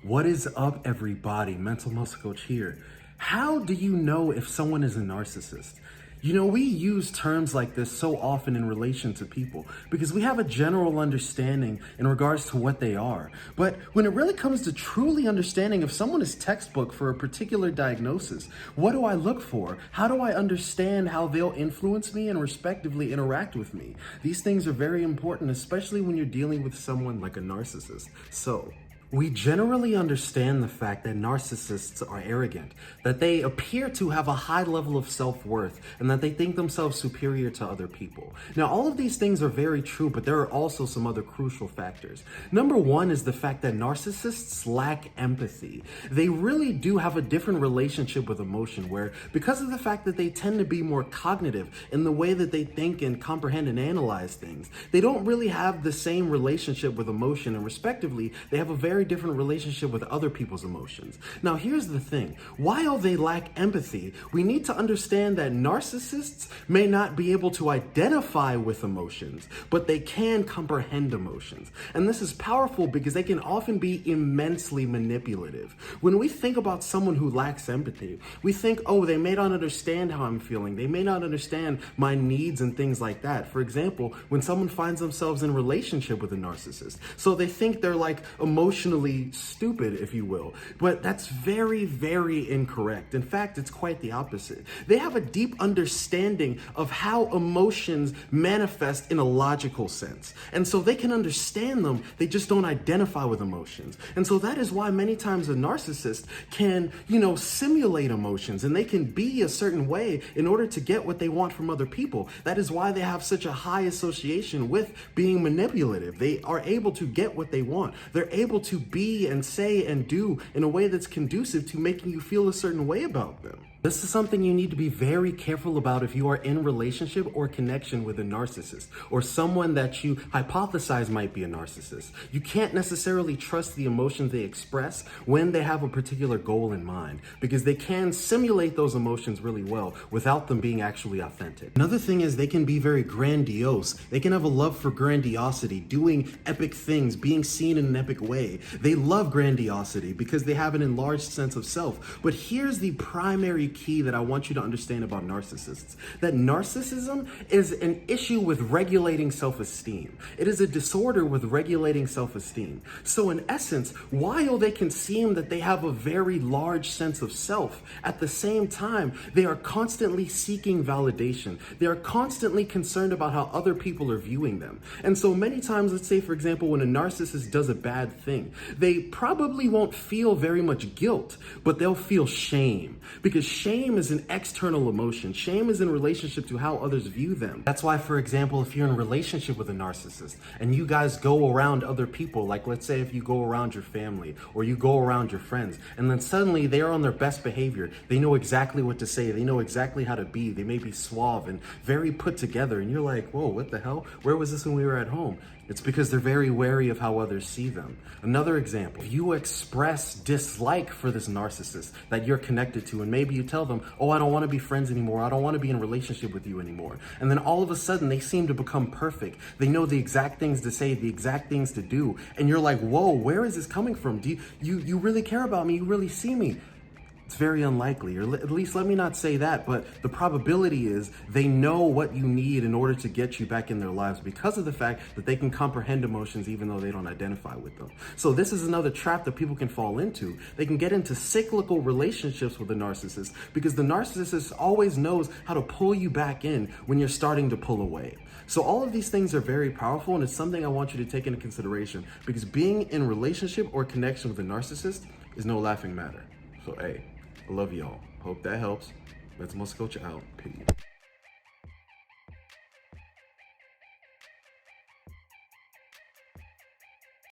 What is up, everybody? Mental Muscle Coach here. How do you know if someone is a narcissist? You know, we use terms like this so often in relation to people because we have a general understanding in regards to what they are. But when it really comes to truly understanding if someone is textbook for a particular diagnosis, what do I look for? How do I understand how they'll influence me and respectively interact with me? These things are very important, especially when you're dealing with someone like a narcissist. So, we generally understand the fact that narcissists are arrogant, that they appear to have a high level of self-worth, and that they think themselves superior to other people. Now, all of these things are very true, but there are also some other crucial factors. Number one is the fact that narcissists lack empathy. They really do have a different relationship with emotion, where because of the fact that they tend to be more cognitive in the way that they think and comprehend and analyze things, they don't really have the same relationship with emotion, and respectively, they have a very different relationship with other people's emotions. Now, here's the thing. While they lack empathy, we need to understand that narcissists may not be able to identify with emotions, but they can comprehend emotions. And this is powerful because they can often be immensely manipulative. When we think about someone who lacks empathy, we think, oh, they may not understand how I'm feeling. They may not understand my needs and things like that. For example, when someone finds themselves in a relationship with a narcissist, so they think they're like emotionally stupid, if you will. But that's very, very incorrect. In fact, it's quite the opposite. They have a deep understanding of how emotions manifest in a logical sense. And so they can understand them, they just don't identify with emotions. And so that is why many times a narcissist can, simulate emotions, and they can be a certain way in order to get what they want from other people. That is why they have such a high association with being manipulative. They are able to get what they want. They're able to be and say and do in a way that's conducive to making you feel a certain way about them. This is something you need to be very careful about if you are in relationship or connection with a narcissist or someone that you hypothesize might be a narcissist. You can't necessarily trust the emotions they express when they have a particular goal in mind, because they can simulate those emotions really well without them being actually authentic. Another thing is they can be very grandiose. They can have a love for grandiosity, doing epic things, being seen in an epic way. They love grandiosity because they have an enlarged sense of self. But here's the primary key that I want you to understand about narcissists, that narcissism is an issue with regulating self-esteem. It is a disorder with regulating self-esteem. So in essence, while they can seem that they have a very large sense of self, at the same time, they are constantly seeking validation. They are constantly concerned about how other people are viewing them. And so many times, let's say, for example, when a narcissist does a bad thing, they probably won't feel very much guilt, but they'll feel shame, because shame is an external emotion. Shame is in relationship to how others view them. That's why, for example, if you're in a relationship with a narcissist and you guys go around other people, like let's say if you go around your family or you go around your friends, and then suddenly they're on their best behavior. They know exactly what to say. They know exactly how to be. They may be suave and very put together. And you're like, whoa, what the hell? Where was this when we were at home? It's because they're very wary of how others see them. Another example, if you express dislike for this narcissist that you're connected to, and maybe you tell them, oh, I don't want to be friends anymore. I don't want to be in a relationship with you anymore. And then all of a sudden they seem to become perfect. They know the exact things to say, the exact things to do. And you're like, whoa, where is this coming from? Do you really care about me? You really see me? It's very unlikely, or at least let me not say that, but the probability is they know what you need in order to get you back in their lives because of the fact that they can comprehend emotions even though they don't identify with them. So this is another trap that people can fall into. They can get into cyclical relationships with the narcissist because the narcissist always knows how to pull you back in when you're starting to pull away. So all of these things are very powerful, and it's something I want you to take into consideration, because being in relationship or connection with a narcissist is no laughing matter. So hey, I love y'all. Hope that helps. Let's Muscle Coach out. Peace.